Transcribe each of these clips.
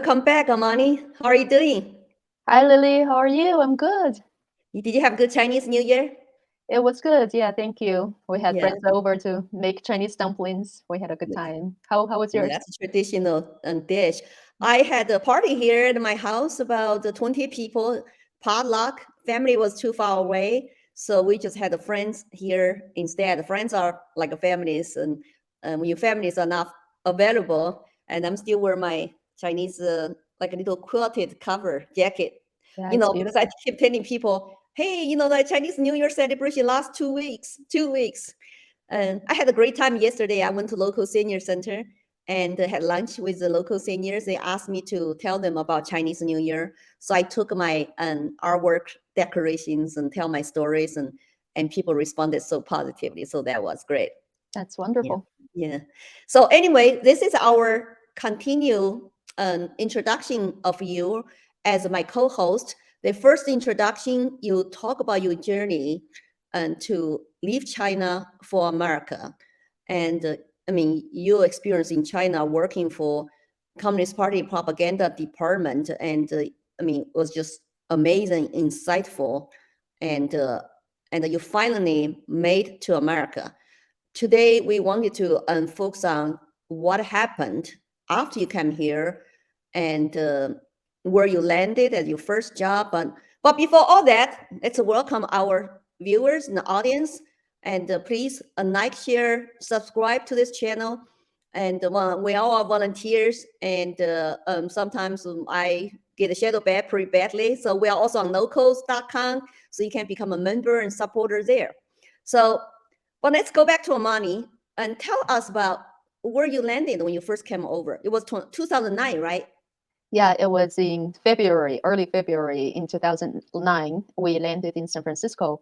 Welcome back, Amani. How are you doing? Hi, Lily. How are you? I'm good. Did you have a good Chinese New Year? It was good. Yeah, thank you. We had Yeah, friends over to make Chinese dumplings. We had a good time. How was yeah, yours? that's a traditional dish. I had a party here at my house, about 20 people, potluck. Family was too far away, so we just had the friends here instead. Friends are like families, and when your families are not available, and I'm still wearing my Chinese, like a little quilted cover jacket, Yeah, it's because I beautiful. keep telling people, hey, the Chinese New Year celebration last 2 weeks, 2 weeks. And I had a great time yesterday. I went to local senior center and had lunch with the local seniors. They asked me to tell them about Chinese New Year. So I took my artwork decorations and tell my stories, and people responded so positively. So that was great. That's Yeah. wonderful. Yeah. So anyway, this is our continue introduction of you as my co-host. The first introduction, you talk about your journey and to leave China for America. And I mean, your experience in China working for Communist Party propaganda department, and I mean, was just amazing, insightful, and uh, and you finally made to America. Today, we wanted to focus on what happened after you came here and where you landed at your first job. But before all that, let's welcome our viewers and audience. And please like, share, subscribe to this channel. And we all are volunteers. And sometimes I get a shadow banned pretty badly. So we are also on locals.com. So you can become a member and supporter there. So but let's go back to Amani and tell us about where you landed when you first came over. It was 2009, right? Yeah, it was in February, early February in 2009. We landed in San Francisco,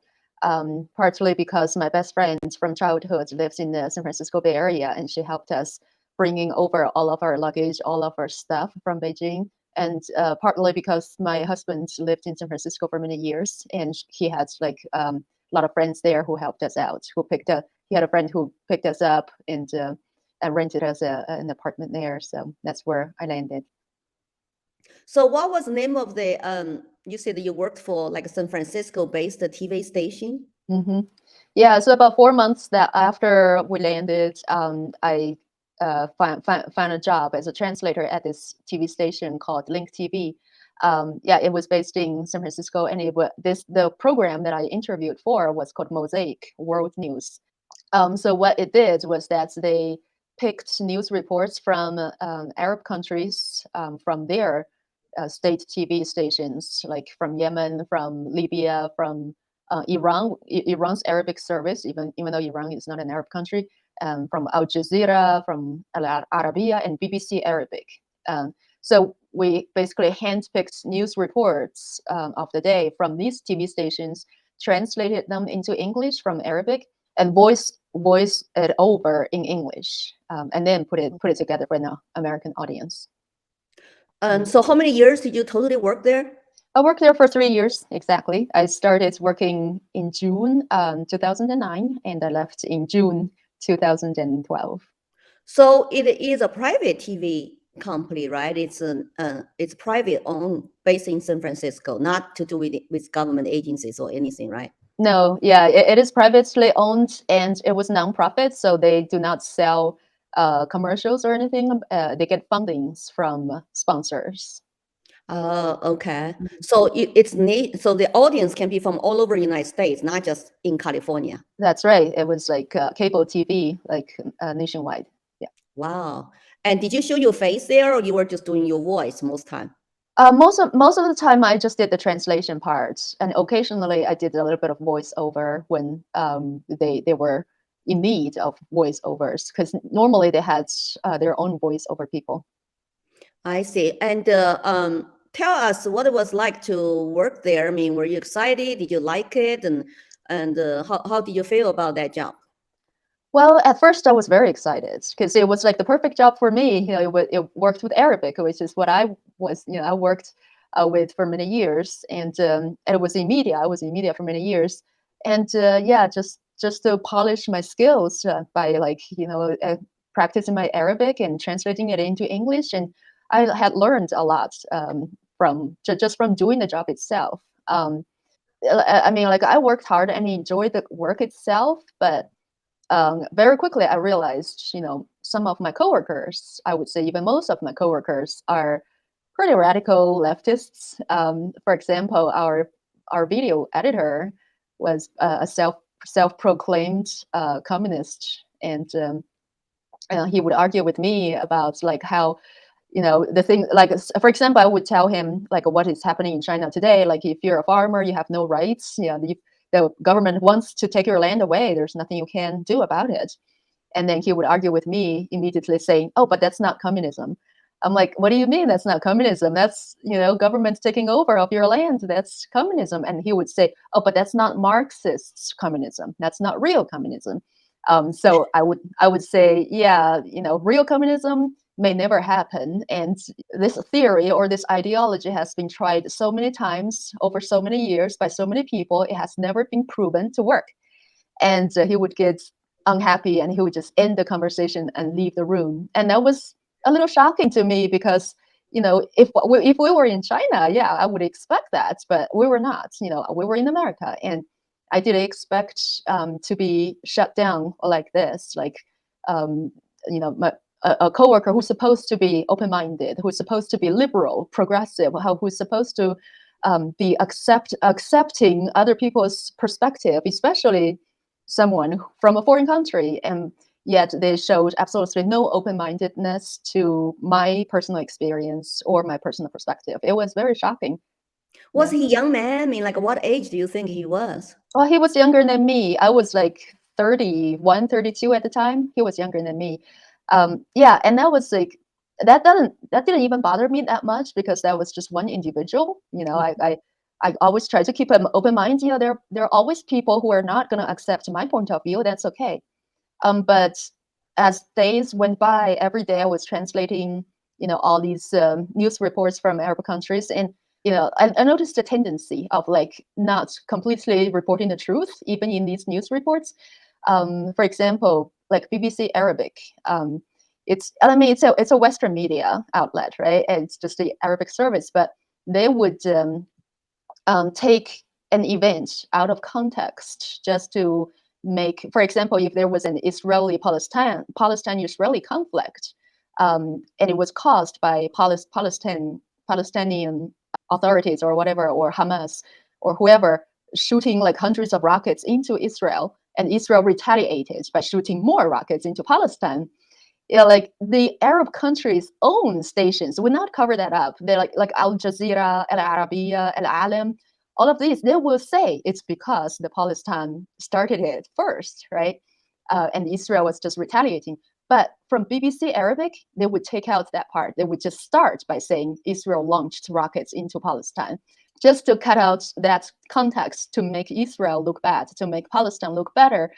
partly because my best friend from childhood lives in the San Francisco Bay Area, and she helped us bringing over all of our luggage, all of our stuff from Beijing. And partly because my husband lived in San Francisco for many years, and he had like a lot of friends there who helped us out. Who picked up? He had a friend who picked us up and rented us an apartment there. So that's where I landed. So what was the name of the you said that you worked for like a San Francisco based TV station? hmm Yeah, so about 4 months that after we landed, I found a job as a translator at this TV station called Link TV. Yeah, it was based in San Francisco, and the program that I interviewed for was called Mosaic World News. So what it did was that they picked news reports from Arab countries, from their state TV stations, like from Yemen, from Libya, from Iran, Iran's Arabic service, even though Iran is not an Arab country, from Al Jazeera, from Al Arabiya, and BBC Arabic. So we basically handpicked news reports of the day from these TV stations, translated them into English from Arabic, and voice it over in English, and then put it together for an American audience. So how many years did you totally work there? I worked there for 3 years exactly. I started working in June 2009, and I left in June 2012. So it is a private TV company, right? It's private owned, based in San Francisco, not to do with government agencies or anything, right? No, yeah, it is privately owned and it was nonprofit, so they do not sell commercials or anything. They get fundings from sponsors. Okay. So it's neat. So the audience can be from all over the United States, not just in California. That's right. It was like cable TV, like nationwide. Yeah. Wow. And did you show your face there, or you were just doing your voice most time? Most of the time, I just did the translation part, and occasionally I did a little bit of voiceover when they were in need of voiceovers, because normally they had their own voiceover people. I see. And tell us what it was like to work there. I mean, were you excited? Did you like it? And how did you feel about that job? Well, at first I was very excited because it was like the perfect job for me. It worked with Arabic, which is what I was. I worked with for many years, and it was in media. I was in media for many years, and yeah, just to polish my skills by like practicing my Arabic and translating it into English, and I had learned a lot from just from doing the job itself. I mean, like I worked hard and enjoyed the work itself, but very quickly I realized, some of my coworkers, I would say even most of my coworkers, are pretty radical leftists. For example, our video editor was a self-proclaimed communist, and he would argue with me about like how, the thing, like for example, I would tell him like what is happening in China today. Like if you're a farmer, you have no rights. The government wants to take your land away. There's nothing you can do about it. And then he would argue with me immediately saying, "Oh, but that's not communism." I'm like, "What do you mean that's not communism? That's, government taking over of your land. That's communism." And he would say, "Oh, but that's not Marxist communism. That's not real communism." So I would say, yeah, real communism may never happen. And this theory or this ideology has been tried so many times over so many years by so many people. It has never been proven to work. And he would get unhappy and he would just end the conversation and leave the room. And that was a little shocking to me because, if we were in China, yeah, I would expect that, but we were not. We were in America, and I didn't expect to be shut down like this. Like, um, a coworker who's supposed to be open-minded, who's supposed to be liberal, progressive, who's supposed to be accepting other people's perspective, especially someone from a foreign country, and yet they showed absolutely no open-mindedness to my personal experience or my personal perspective. It was very shocking. Was Yeah. he a young man? I mean, like what age do you think he was? Well, he was younger than me. I was like 31, 32 at the time. He was younger than me. Yeah, and that was like that didn't even bother me that much because that was just one individual. I always try to keep an open mind. There are always people who are not going to accept my point of view. That's okay. But as days went by, every day I was translating, all these news reports from Arab countries, and I noticed a tendency of like not completely reporting the truth, even in these news reports. For example, like BBC Arabic. I mean, it's a Western media outlet, right? And it's just the Arabic service, but they would take an event out of context just to make, for example, if there was an Palestine-Israeli conflict, and it was caused by Palestinian authorities or whatever, or Hamas or whoever, shooting like hundreds of rockets into Israel, and Israel retaliated by shooting more rockets into Palestine. Like the Arab countries' own stations would not cover that up. They're like Al Jazeera, Al Arabiya, Al Alam, all of these. They will say it's because the Palestine started it first, right? And Israel was just retaliating. But from BBC Arabic, they would take out that part. They would just start by saying Israel launched rockets into Palestine, just to cut out that context to make Israel look bad, to make Palestine look better.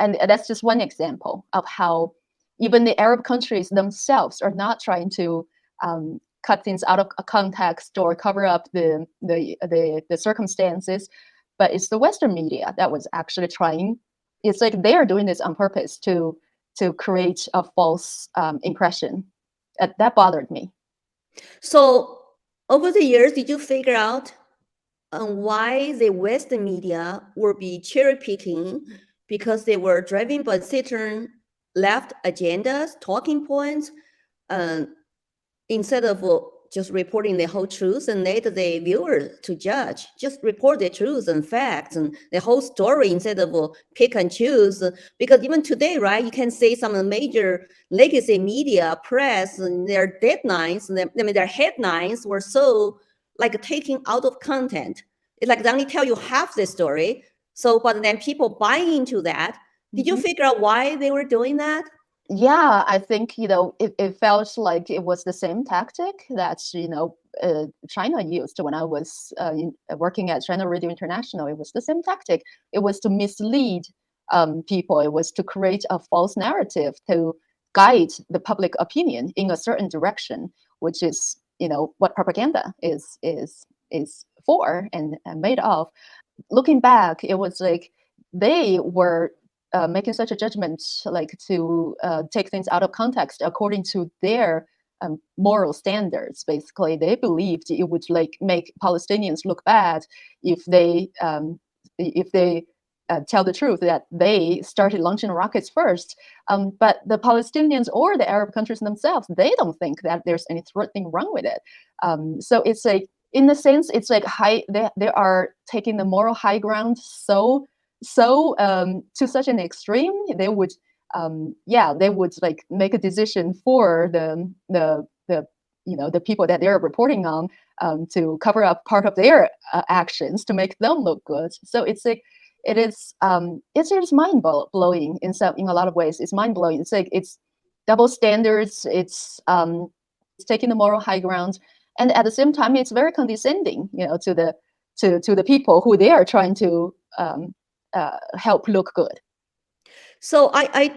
And that's just one example of how even the Arab countries themselves are not trying to cut things out of context or cover up the circumstances, but it's the Western media that was actually trying. It's like they are doing this on purpose to create a false impression. That bothered me. So over the years, did you figure out why the Western media will be cherry picking because they were driven by certain left agendas, talking points, uh, instead of just reporting the whole truth and let the viewer to judge, just report the truth and facts and the whole story instead of pick and choose. Because even today, right, you can say some major legacy media, press, and their deadlines, I mean, their headlines were so like taken out of content. It's like they only tell you half the story. So, but then people buy into that. Did you figure out why they were doing that? Yeah, I think, it felt like it was the same tactic that, China used when I was working at China Radio International. It was the same tactic. It was to mislead people. It was to create a false narrative to guide the public opinion in a certain direction, which is, what propaganda is for and made of. Looking back, it was like they were making such a judgment, like to take things out of context according to their moral standards. Basically, they believed it would like make Palestinians look bad if they tell the truth that they started launching rockets first. But the Palestinians or the Arab countries themselves, they don't think that there's anything wrong with it. So it's like, in a sense, it's like they are taking the moral high ground to such an extreme. They would they would like make a decision for the people that they're reporting on, to cover up part of their actions to make them look good. So it's like it's just mind blowing in a lot of ways. It's mind blowing. It's like it's double standards. It's taking the moral high ground, and at the same time, it's very condescending, to the people who they are trying to help look good. So I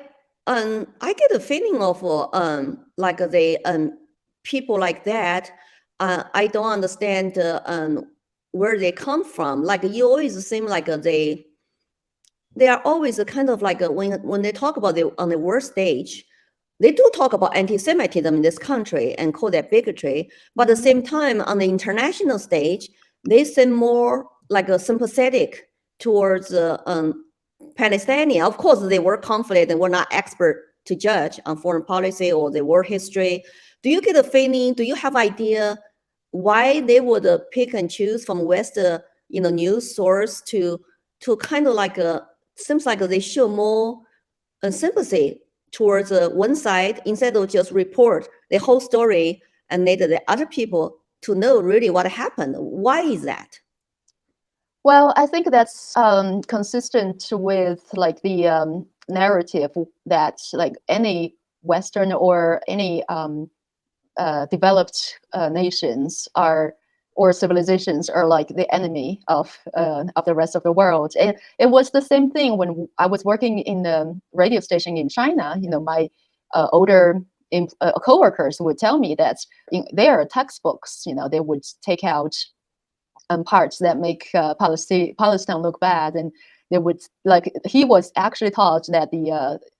get a feeling of like the people like that. I don't understand where they come from. Like you always seem like they are always a kind of like when they talk about on the world stage, they do talk about anti-Semitism in this country and call that bigotry. But at the same time, on the international stage, they seem more like a sympathetic towards Palestinian. Of course, they were conflict and we're not expert to judge on foreign policy or the war history. Do you get a feeling? Do you have idea why they would pick and choose from West, news source to kind of like seems like they show more sympathy towards one side instead of just report the whole story and let the other people to know really what happened. Why is that? Well, I think that's consistent with like the narrative that like any Western or any developed nations or civilizations are like the enemy of the rest of the world. And it was the same thing when I was working in the radio station in China. My older coworkers would tell me that in their textbooks, they would take out parts that make Palestine look bad, and they would like he was actually taught that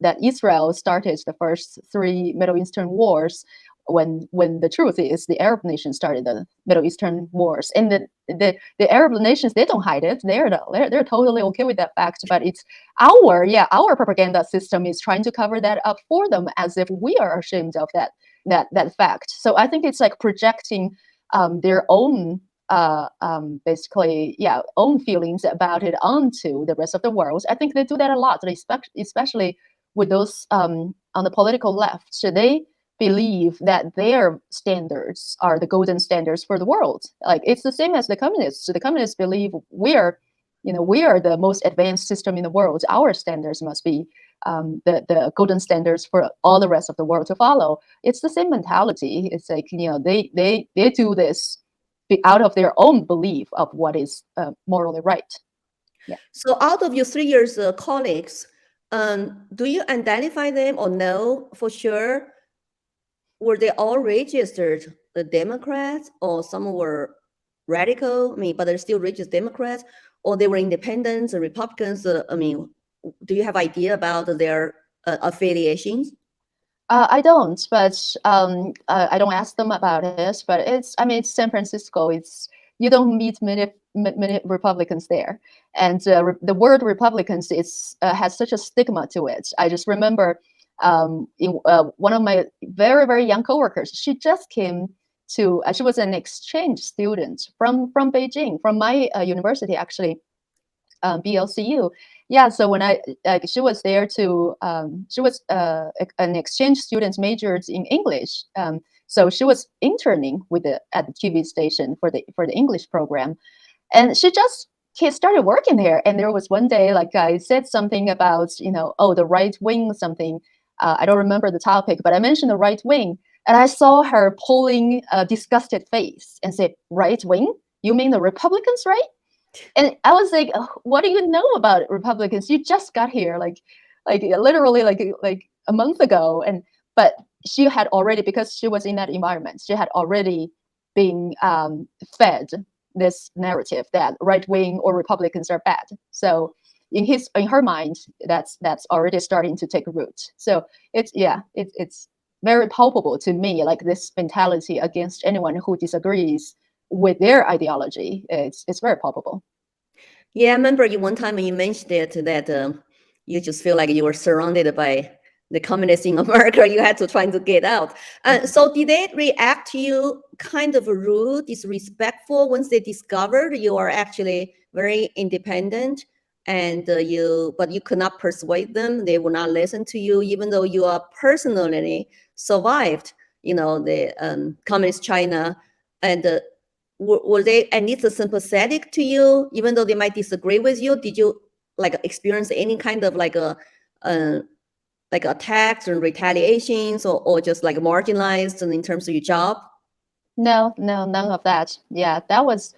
that Israel started the first 3 Middle Eastern wars, when the truth is the Arab nations started the Middle Eastern wars, and the Arab nations, they don't hide it. They're totally okay with that fact, but it's our propaganda system is trying to cover that up for them as if we are ashamed of that fact. So I think it's like projecting their own basically own feelings about it onto the rest of the world. I think they do that a lot, especially with those on the political left. So they believe that their standards are the golden standards for the world. Like it's the same as the communists. So the communists believe we are the most advanced system in the world. Our standards must be the golden standards for all the rest of the world to follow. It's the same mentality. It's like they do this out of their own belief of what is morally right. Yeah. So out of your 3 years colleagues, do you identify them or know for sure? Were they all registered the Democrats, or some were radical? I mean, but they're still registered Democrats, or they were independents or Republicans? I mean, do you have idea about their affiliations? I don't, but I don't ask them about it. But it's San Francisco. You don't meet many Republicans there, and the word Republicans has such a stigma to it. I just remember one of my very very young coworkers. She just came to. She was an exchange student from Beijing, from my university actually. BLCU. Yeah, so when she was there she was an exchange student majored in English. So she was interning at the TV station for the English program, and she started working there. And there was one day, like I said something about the right wing something. I don't remember the topic, but I mentioned the right wing, and I saw her pulling a disgusted face and said, "Right wing? You mean the Republicans, right?" And I was like, "What do you know about Republicans? You just got here, like literally like a month ago." But she had already, because she was in that environment, she had already been fed this narrative that right wing or Republicans are bad. So in her mind, that's already starting to take root. So it's very palpable to me, like this mentality against anyone who disagrees with their ideology. It's very palpable. Yeah, I remember you one time when you mentioned it that you just feel like you were surrounded by the communists in America. You had to try to get out. So did they react to you kind of rude, disrespectful once they discovered you are actually very independent and but you could not persuade them. They will not listen to you, even though you are personally survived, the communist China and were they at least sympathetic to you, even though they might disagree with you? Did you like experience any kind of uh like attacks and retaliations or just like marginalized in terms of your job? No, no, none of that. Yeah, that was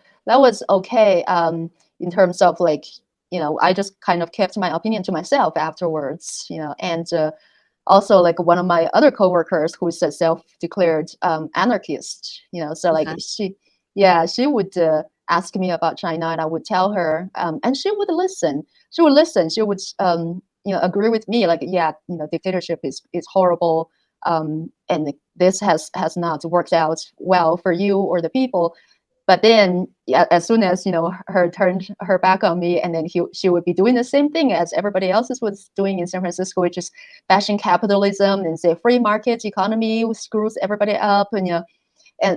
okay. In terms of like, I just kind of kept my opinion to myself afterwards. And also like one of my other coworkers who's a self-declared anarchist. So like Uh-huh. yeah, she would ask me about China, and I would tell her, and she would listen. She would listen. She would agree with me. Like, yeah, dictatorship is horrible, and this has not worked out well for you or the people. But then, yeah, as soon as her turned her back on me, and then she would be doing the same thing as everybody else was doing in San Francisco, which is bashing capitalism and say free market economy screws everybody up, and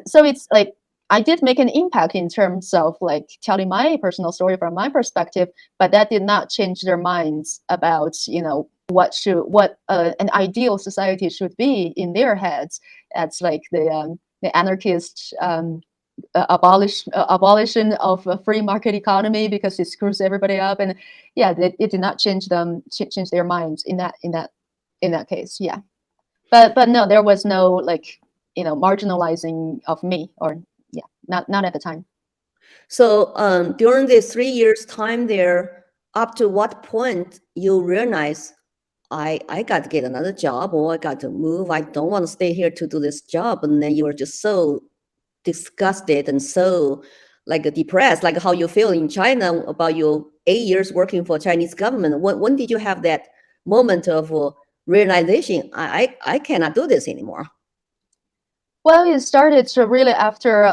so it's like I did make an impact in terms of like telling my personal story from my perspective, but that did not change their minds about what an ideal society should be in their heads. That's like the anarchist abolition of a free market economy because it screws everybody up, and yeah, it did not change their minds in that case. Yeah, but no, there was no like marginalizing of me, or yeah, not at the time. So during this 3 years time there, up to what point you realize I got to get another job or I got to move. I don't want to stay here to do this job. And then you were just so disgusted and so like depressed, like how you feel in China about your 8 years working for Chinese government. When did you have that moment of realization? I cannot do this anymore. Well, it started to really after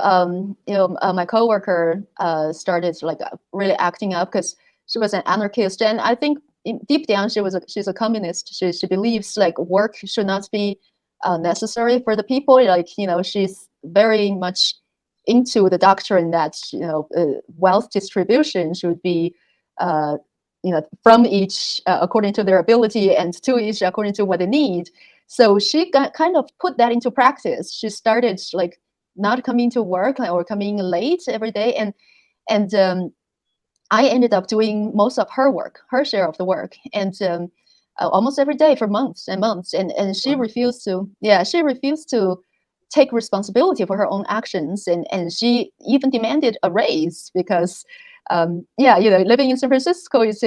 my coworker started like really acting up because she was an anarchist, and I think deep down she's a communist. She believes like work should not be necessary for the people. Like she's very much into the doctrine that wealth distribution should be uh, from each according to their ability and to each according to what they need. So she got kind of put that into practice. She started like not coming to work or coming late every day, and I ended up doing most of her work, her share of the work, and almost every day for months and months. And she refused to, yeah, she refused to take responsibility for her own actions, and she even demanded a raise because, yeah, living in San Francisco is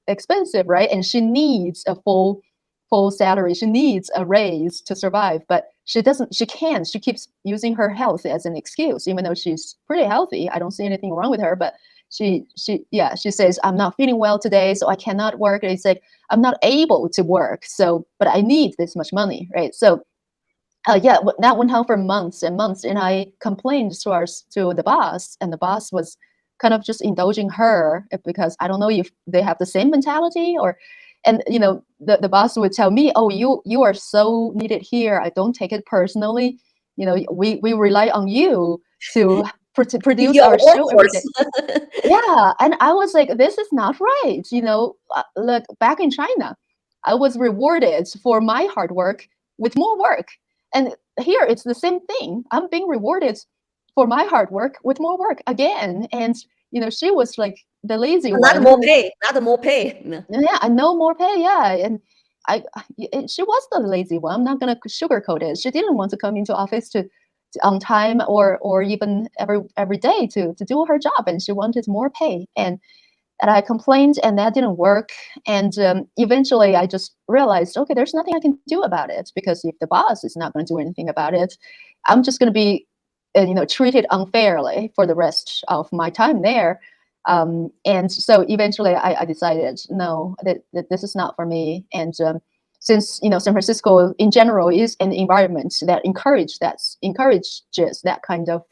expensive, right? And she needs a full salary. She needs a raise to survive, but she doesn't. She can't. She keeps using her health as an excuse, even though she's pretty healthy. I don't see anything wrong with her, but she says, I'm not feeling well today, so I cannot work. And it's like, I'm not able to work, so but I need this much money, right? So yeah, that went on for months and months, and I complained to the boss, and the boss was kind of just indulging her because I don't know if they have the same mentality, or and the boss would tell me, oh, you are so needed here, I don't take it personally, we rely on you to to produce Your our show every workforce. day. Yeah, and I was like, this is not right. Look, back in China, I was rewarded for my hard work with more work. And here it's the same thing. I'm being rewarded for my hard work with more work again. And she was like the lazy Not one more who, pay, not more pay. No. yeah, I know more pay, yeah. And she was the lazy one. I'm not gonna sugarcoat it. She didn't want to come into office on time or even every day to do her job, and she wanted more pay. And I complained, and that didn't work. And eventually, I just realized, okay, there's nothing I can do about it, because if the boss is not going to do anything about it, I'm just going to be, treated unfairly for the rest of my time there. And so eventually, I decided, no, that this is not for me. And since San Francisco in general is an environment that encourages that kind of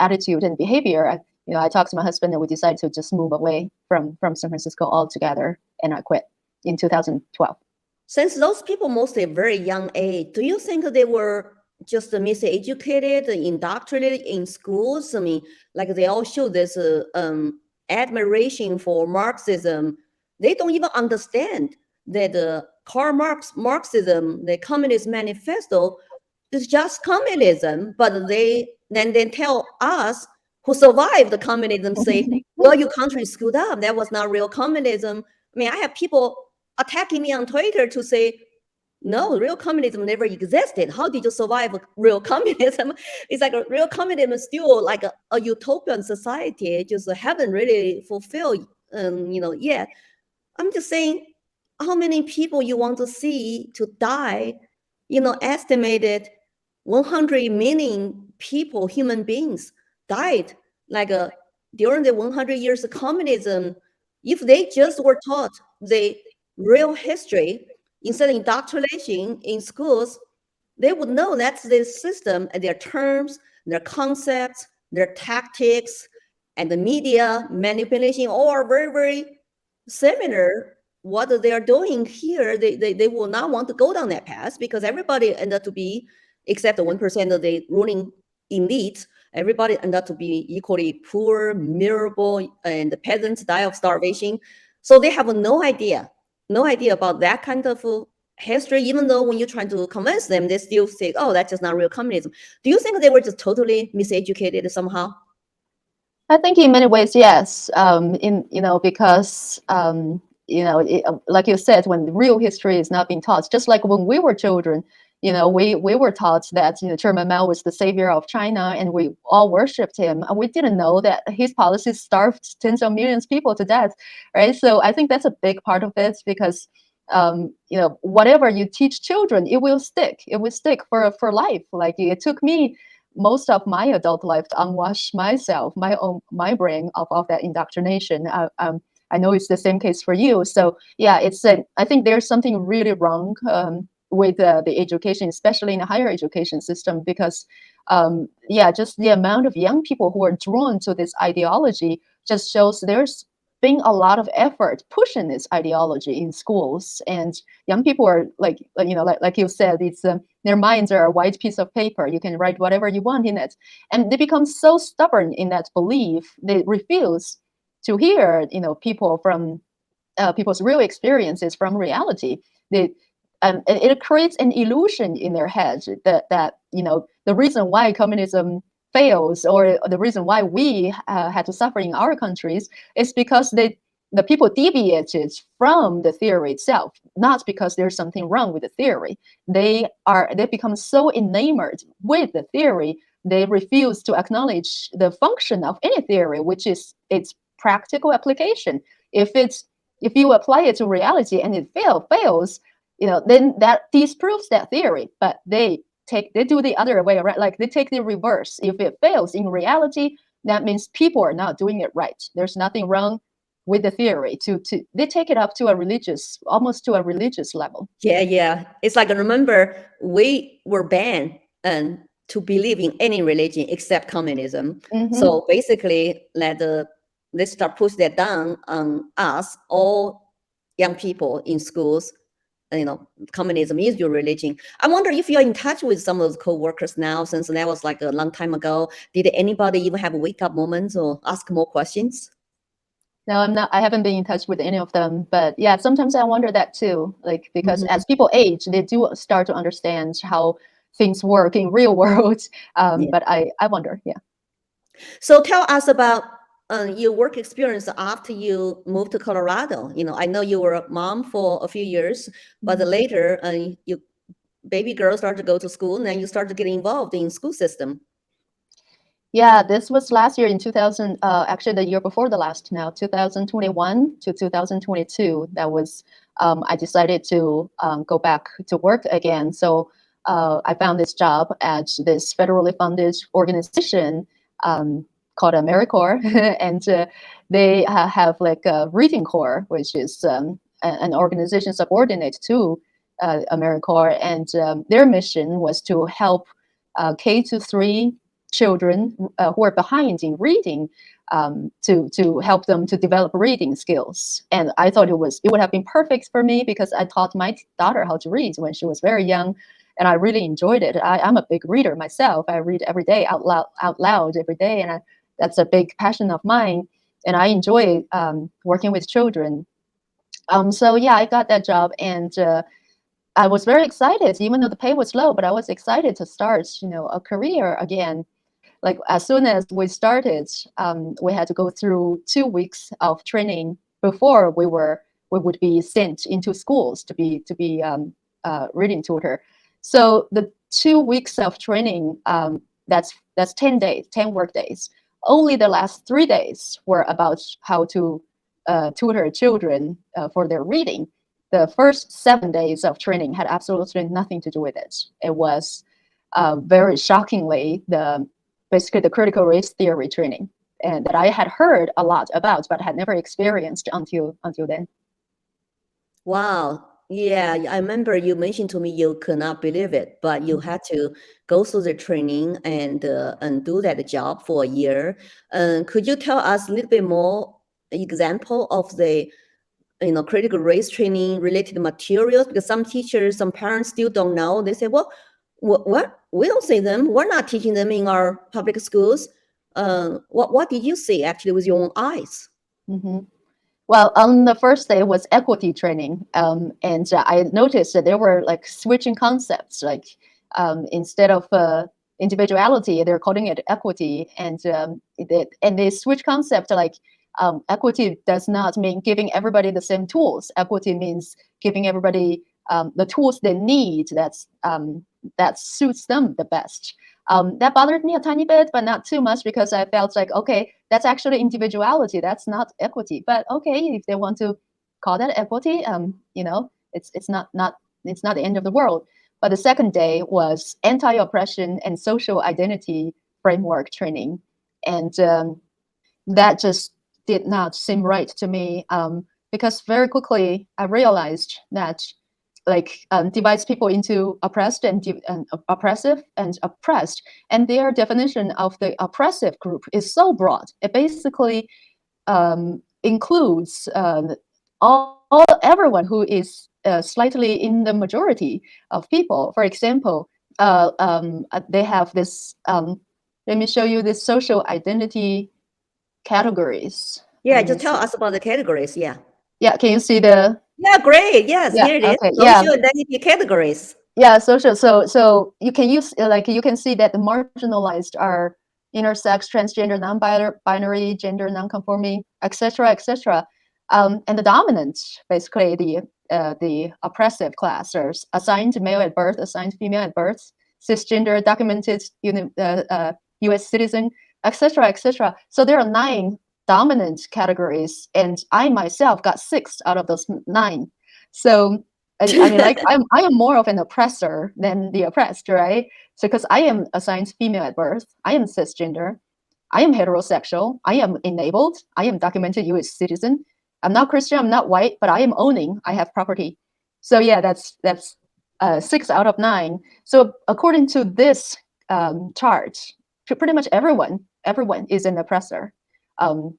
attitude and behavior, I talked to my husband and we decided to just move away from San Francisco altogether, and I quit in 2012. Since those people mostly very young age, do you think they were just miseducated, indoctrinated in schools? I mean, like they all show this admiration for Marxism. They don't even understand that Karl Marxism, the Communist Manifesto, is just communism. But they tell us who survived the communism, say, well, your country screwed up. That was not real communism. I mean, I have people attacking me on Twitter to say, no, real communism never existed. How did you survive real communism? It's like a real communism is still like a utopian society. It just haven't really fulfilled, yet. I'm just saying, how many people you want to see to die? Estimated 100 million people, human beings, died like during the 100 years of communism. If they just were taught the real history instead of indoctrination in schools, they would know that's the system and their terms, their concepts, their tactics, and the media manipulation all are very, very similar. What they are doing here, they will not want to go down that path because everybody ended up to be, except the 1% of the ruling elite, everybody ended up to be equally poor, miserable, and the peasants die of starvation. So they have no idea about that kind of history, even though when you're trying to convince them, they still say, oh, that's just not real communism. Do you think they were just totally miseducated somehow? I think in many ways, yes. Because like you said, when the real history is not being taught, just like when we were children, we were taught that Chairman Mao was the savior of China, and we all worshipped him. And we didn't know that his policies starved tens of millions of people to death, right? So I think that's a big part of it because whatever you teach children, it will stick. It will stick for life. Like it took me most of my adult life to unwash myself, my brain of that indoctrination. I know it's the same case for you. So yeah, I think there's something really wrong with the education, especially in the higher education system, because just the amount of young people who are drawn to this ideology just shows there's been a lot of effort pushing this ideology in schools, and young people are like you said, it's their minds are a white piece of paper. You can write whatever you want in it, and they become so stubborn in that belief they refuse to hear people from people's real experiences from reality. They it creates an illusion in their heads that the reason why communism fails, or the reason why we had to suffer in our countries, is because the people deviated from the theory itself, not because there's something wrong with the theory. They become so enamored with the theory, they refuse to acknowledge the function of any theory, which is its practical application. If you apply it to reality and it fails, then that disproves that theory. But they do the other way around, like they take the reverse. If it fails in reality, that means people are not doing it right. There's nothing wrong with the theory. They take it up to almost to a religious level. Yeah. It's like, remember, we were banned to believe in any religion except communism. Mm-hmm. So basically, let's start push that down on us, all young people in schools. Communism is your religion. I wonder if you're in touch with some of those co-workers now, since that was like a long time ago. Did anybody even have wake up moments or ask more questions? No, I'm not. I haven't been in touch with any of them, but yeah, sometimes I wonder that too. Like because as people age, they do start to understand how things work in real world. Yeah. But I wonder, yeah. So tell us about your work experience after you moved to Colorado. I know you were a mom for a few years, but later you baby girl started to go to school, and then you started to get involved in school system. Yeah, this was last year in 2000, actually the year before the last now, 2021 to 2022. That was, I decided to go back to work again. So I found this job at this federally funded organization called AmeriCorps, and they have like a reading corps, which is an organization subordinate to AmeriCorps, and their mission was to help K-3 children who are behind in reading, to help them to develop reading skills. And I thought it would have been perfect for me because I taught my daughter how to read when she was very young, and I really enjoyed it. I'm a big reader myself. I read every day out loud every day, and that's a big passion of mine. And I enjoy working with children. So yeah, I got that job, and I was very excited, even though the pay was low. But I was excited to start, a career again. Like as soon as we started, we had to go through 2 weeks of training before we would be sent into schools to be reading tutor. So the 2 weeks of training, that's 10 days, 10 work days. Only the last 3 days were about how to tutor children for their reading. The first 7 days of training had absolutely nothing to do with it. It was very shockingly basically the critical race theory training, and that I had heard a lot about, but had never experienced until then. Wow. Yeah, I remember you mentioned to me you could not believe it, but you had to go through the training and do that job for a year. Could you tell us a little bit more example of the critical race training related materials? Because some teachers, some parents still don't know. They say, well, what? We don't see them. We're not teaching them in our public schools. What did you see actually with your own eyes? Mm-hmm. Well, on the first day was equity training, and I noticed that there were like switching concepts. Like instead of individuality, they're calling it equity, and they switch concept. Like equity does not mean giving everybody the same tools. Equity means giving everybody the tools they need. That suits them the best. That bothered me a tiny bit, but not too much, because I felt like, okay, that's actually individuality. That's not equity. But okay, if they want to call that equity, it's not the end of the world. But the second day was anti-oppression and social identity framework training, and that just did not seem right to me, because very quickly I realized that like divides people into oppressed and oppressive and oppressed, and their definition of the oppressive group is so broad. It basically includes all everyone who is slightly in the majority of people. For example, they have this. Let me show you this social identity categories. Yeah, Let me just tell see. us about the categories. Yeah. Yeah, can you see the? Yeah, great. Yes, Yeah. here it is. Okay. Yeah. Social identity categories. Yeah, social. So you can use like you can see that the marginalized are intersex, transgender, non-binary, gender non-conforming, etc., etc. And the dominant, basically the oppressive class, are assigned male at birth, assigned female at birth, cisgender, documented U.S. citizen, etc., etc. So there are 9 dominant categories, and I myself got 6 out of those 9. So I mean, like I am more of an oppressor than the oppressed, right? So because I am assigned female at birth, I am cisgender, I am heterosexual, I am enabled, I am documented U.S. citizen. I'm not Christian, I'm not white, but I am owning, I have property. So yeah, that's 6 out of 9. So according to this chart, pretty much everyone is an oppressor. Um,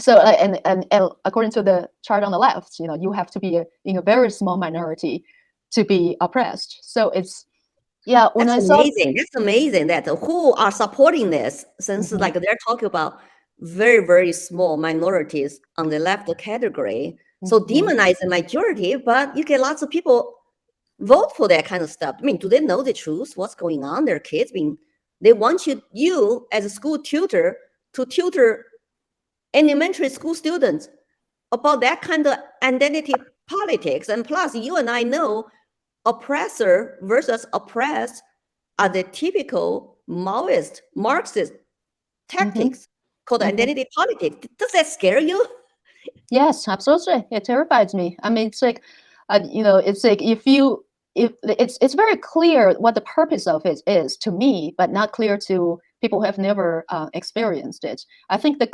so and according to the chart on the left, you have to be in a very small minority to be oppressed. So it's, yeah, when That's I saw. amazing. That's amazing that who are supporting this, since Mhm, like they're talking about very, very small minorities on the left category. So mhm, demonize the majority, but you get lots of people vote for that kind of stuff. I mean, do they know the truth? What's going on? Their kids being, they want you as a school tutor to tutor elementary school students about that kind of identity politics. And plus, you and I know oppressor versus oppressed are the typical Maoist, Marxist mhm, tactics called mhm. identity politics. Does that scare you? Yes, absolutely. It terrifies me. I mean, it's like, it's like if it's very clear what the purpose of it is to me, but not clear to people who have never experienced it. I think the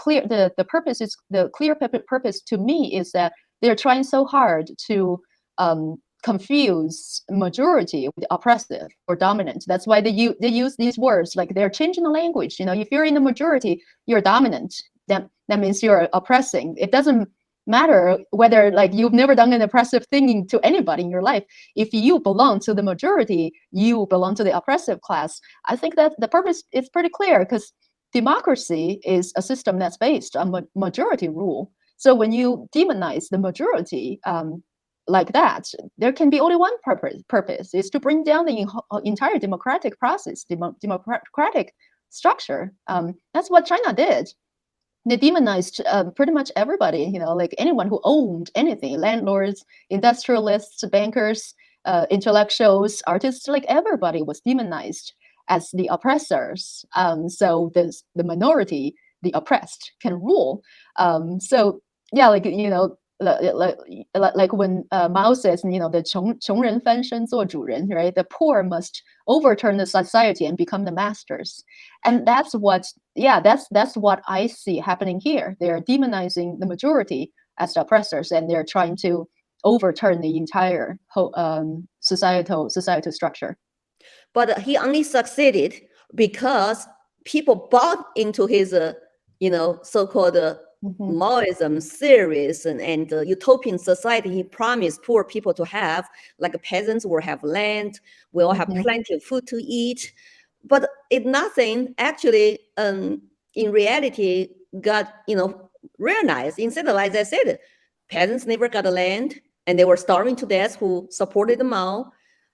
purpose to me is that they're trying so hard to confuse majority with oppressive or dominant. That's why they use these words, like they're changing the language. If you're in the majority, you're dominant. That means you're oppressing. It doesn't matter whether like you've never done an oppressive thing to anybody in your life. If you belong to the majority, you belong to the oppressive class. I think that the purpose is pretty clear, because democracy is a system that's based on majority rule. So when you demonize the majority, like that, there can be only one purpose is to bring down the entire democratic process, democratic structure. That's what China did. They demonized pretty much everybody, like anyone who owned anything, landlords, industrialists, bankers, intellectuals, artists, like everybody was demonized as the oppressors. So the minority, the oppressed, can rule. So yeah, like when Mao says, the 穷人翻身做主人, right? The poor must overturn the society and become the masters. And that's what I see happening here. They're demonizing the majority as the oppressors, and they're trying to overturn the entire societal structure. But he only succeeded because people bought into his, so-called Maoism theories and utopian society he promised poor people to have, like peasants will have land, will have plenty of food to eat. But nothing actually, in reality, got, realized. Instead, like I said, peasants never got land, and they were starving to death who supported the Mao,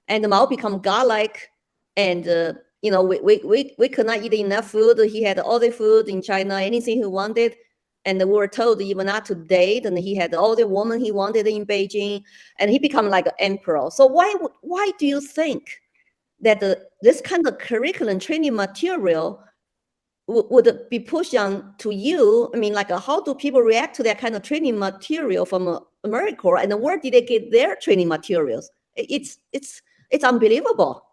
and the Mao become godlike, and we could not eat enough food. He had all the food in China, anything he wanted. And we were told even not to date, and he had all the women he wanted in Beijing, and he became like an emperor. So why do you think that this kind of curriculum training material would be pushed on to you? I mean, like, how do people react to that kind of training material from America, and where did they get their training materials? It's unbelievable.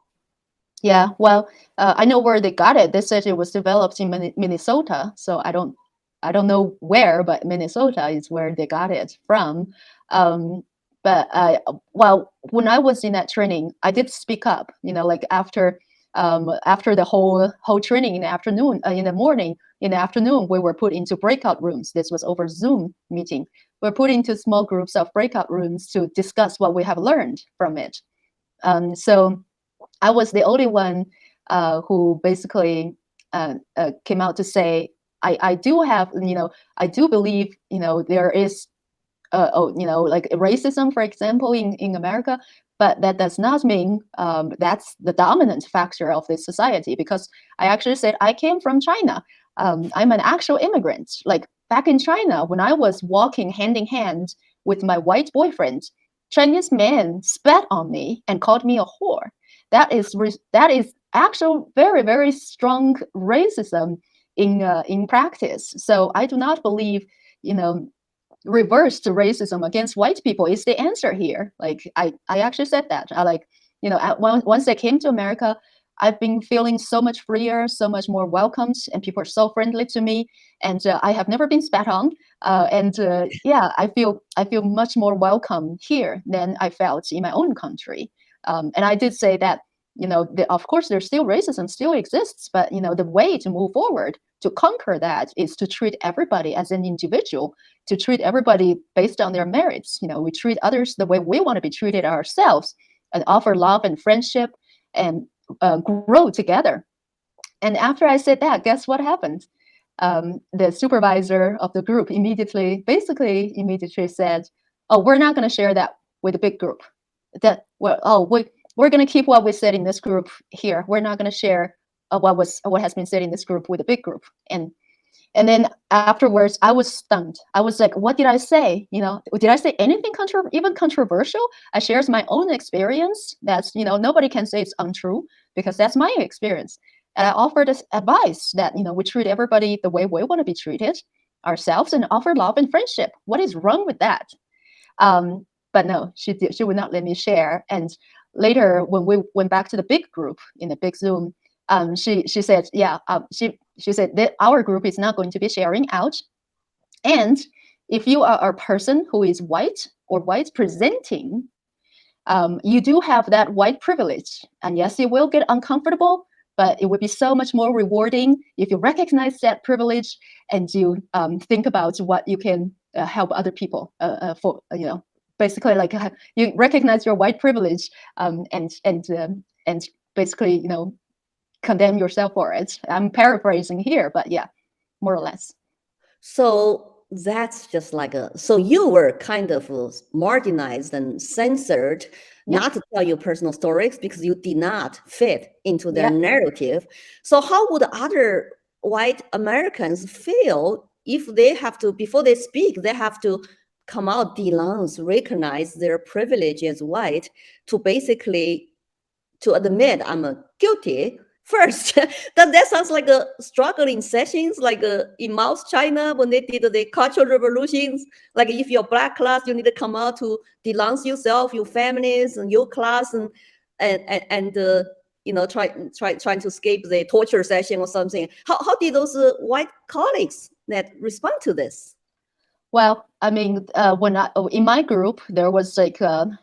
Yeah, well, I know where they got it. They said it was developed in Minnesota, so I don't know where, but Minnesota is where they got it from. But well, when I was in that training, I did speak up. Like after the whole training in the afternoon, in the afternoon, we were put into breakout rooms. This was over Zoom meeting. We're put into small groups of breakout rooms to discuss what we have learned from it. So I was the only one who basically came out to say, I do have, I do believe, there is, like racism, for example, in America, but that does not mean that's the dominant factor of this society, because I actually said I came from China. I'm an actual immigrant. Like back in China, when I was walking hand in hand with my white boyfriend, Chinese men spat on me and called me a whore. That is actual very, very strong racism in practice. So I do not believe, reversed racism against white people is the answer here. Like I actually said that. Once I came to America, I've been feeling so much freer, so much more welcomed, and people are so friendly to me. And I have never been spat on. Yeah, I feel much more welcome here than I felt in my own country. And I did say that, of course, there's still racism still exists, but the way to move forward to conquer that is to treat everybody as an individual, to treat everybody based on their merits. We treat others the way we want to be treated ourselves, and offer love and friendship, and grow together. And after I said that, guess what happened? The supervisor of the group immediately said, "Oh, we're not going to share that with a big group. We're going to keep what we said in this group here. We're not going to share what has been said in this group with a big group." And then afterwards, I was stunned. I was like, "What did I say? Did I say anything even controversial?" I shared my own experience. That's nobody can say it's untrue, because that's my experience. And I offered this advice that we treat everybody the way we want to be treated ourselves, and offer love and friendship. What is wrong with that? But no, she would not let me share. And later, when we went back to the big group in the big Zoom, she said, yeah, she said that our group is not going to be sharing out. And if you are a person who is white or white presenting, you do have that white privilege. And yes, it will get uncomfortable, but it would be so much more rewarding if you recognize that privilege and you think about what you can help other people for, basically like you recognize your white privilege and basically, condemn yourself for it. I'm paraphrasing here, but yeah, more or less. So that's just like so you were kind of marginalized and censored Yeah, not to tell your personal stories because you did not fit into their yeah. narrative. So how would other white Americans feel if they have to, before they speak, they have to come out, denounce, recognize their privilege as white to basically to admit I'm guilty first. That sounds like a struggling sessions, like in South China when they did the cultural revolutions. Like if you're black class, you need to come out to denounce yourself, your families, and your class, and trying to escape the torture session or something. How did those white colleagues that respond to this? Well, I mean, in my group, there was like an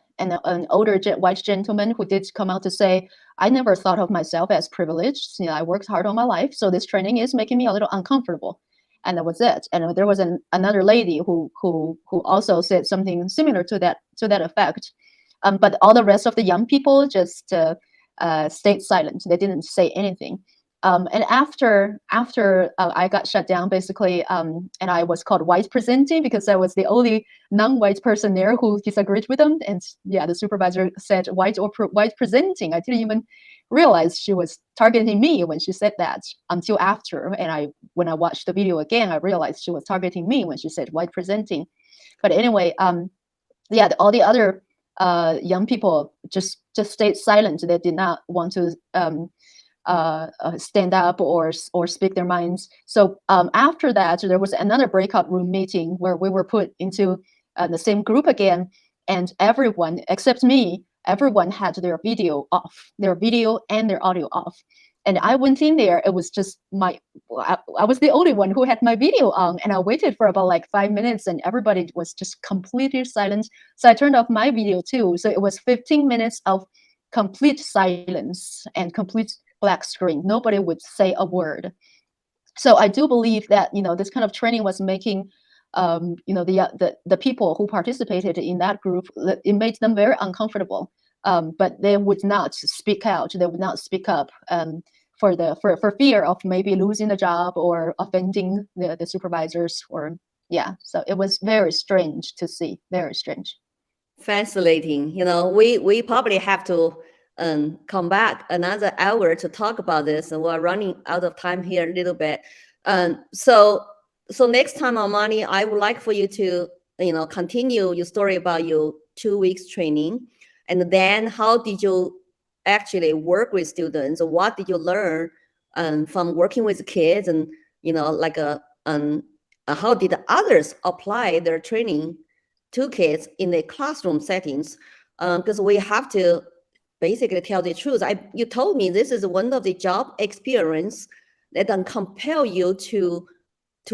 older white gentleman who did come out to say, "I never thought of myself as privileged. I worked hard all my life, so this training is making me a little uncomfortable." And that was it. And there was another lady who also said something similar to that effect. But all the rest of the young people just stayed silent. They didn't say anything. And after I got shut down, basically, and I was called white presenting because I was the only non-white person there who disagreed with them. And yeah, the supervisor said white presenting. I didn't even realize she was targeting me when she said that until after. And when I watched the video again, I realized she was targeting me when she said white presenting. But anyway, yeah, all the other young people just stayed silent. They did not want to stand up or speak their minds. So after that, there was another breakout room meeting where we were put into the same group again, and everyone except me, everyone had their video off, their video and their audio off. And I went in there. It was just I was the only one who had my video on, and I waited for about like 5 minutes, and everybody was just completely silent. So I turned off my video too. So it was 15 minutes of complete silence and complete black screen. Nobody would say a word. So I do believe that this kind of training was making the people who participated in that group, it made them very uncomfortable. But they would not speak out. They would not speak up for fear of maybe losing the job or offending the supervisors or yeah. So it was very strange to see. Very strange. Fascinating. We probably have to come back another hour to talk about this, and we're running out of time here a little bit. So next time, Amani, I would like for you to continue your story about your 2 weeks training, and then how did you actually work with students? What did you learn from working with kids, and how did others apply their training to kids in the classroom settings, because we have to basically tell the truth. You told me this is one of the job experience that then compel you to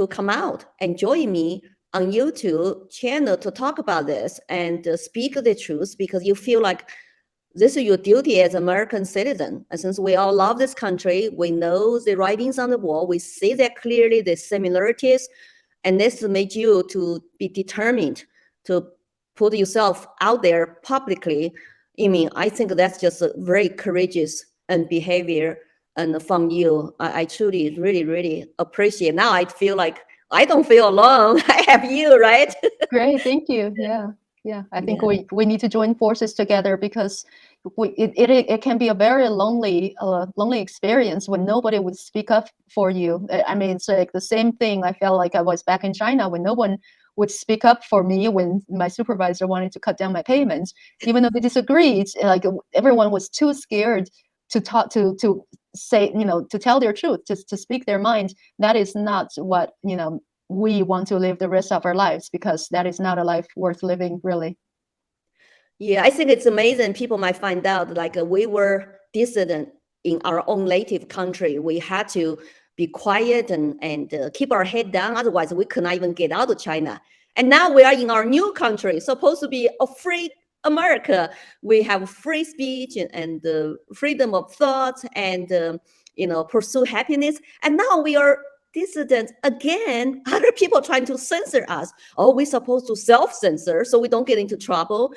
come out and join me on YouTube channel to talk about this and speak the truth, because you feel like this is your duty as American citizen. And since we all love this country, we know the writings on the wall, we see that clearly, the similarities, and this made you to be determined to put yourself out there publicly. I think that's just a very courageous and behavior and from you. I truly, really, really appreciate. Now I feel like I don't feel alone. I have you, right? Great, thank you. Yeah, yeah. I think Yeah. we need to join forces together because it can be a very lonely experience when nobody would speak up for you. I mean, it's like the same thing. I felt like I was back in China when no one would speak up for me when my supervisor wanted to cut down my payments, even though they disagreed. Like everyone was too scared to talk to say to tell their truth, to speak their mind. That is not what we want to live the rest of our lives, because that is not a life worth living, really. Yeah, I think it's amazing. People might find out like we were dissident in our own native country. We had to be quiet and keep our head down. Otherwise, we could not even get out of China. And now we are in our new country, supposed to be a free America, we have free speech and freedom of thought and pursue happiness. And now we are dissident again. Other people trying to censor us. Oh, we're supposed to self-censor so we don't get into trouble.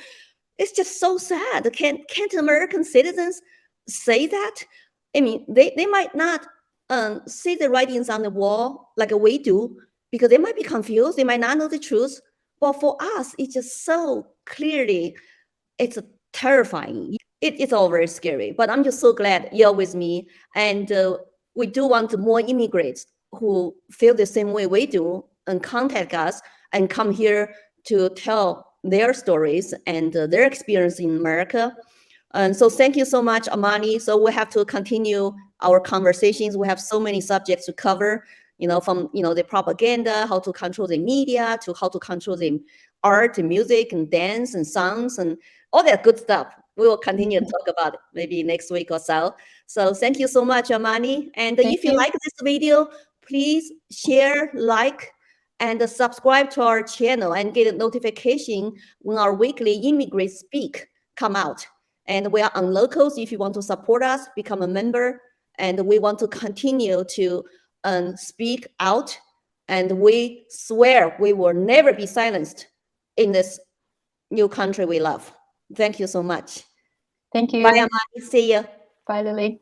It's just so sad. Can't American citizens say that? I mean, they might not see the writings on the wall like we do, because they might be confused. They might not know the truth. But for us, it's just so clearly, it's terrifying. It's all very scary. But I'm just so glad you're with me. And we do want more immigrants who feel the same way we do and contact us and come here to tell their stories and their experience in America. And so thank you so much, Amani. So we have to continue our conversations. We have so many subjects to cover, from, the propaganda, how to control the media, to how to control the art and music and dance and songs and all that good stuff. We will continue to talk about it maybe next week or so. So thank you so much, Amani. And if you like this video, please share, like, and subscribe to our channel and get a notification when our weekly Immigrant Speak come out. And we are on locals. If you want to support us, become a member. And we want to continue to speak out. And we swear we will never be silenced in this new country we love. Thank you so much. Thank you. Bye, Amani. See you. Bye, Lily.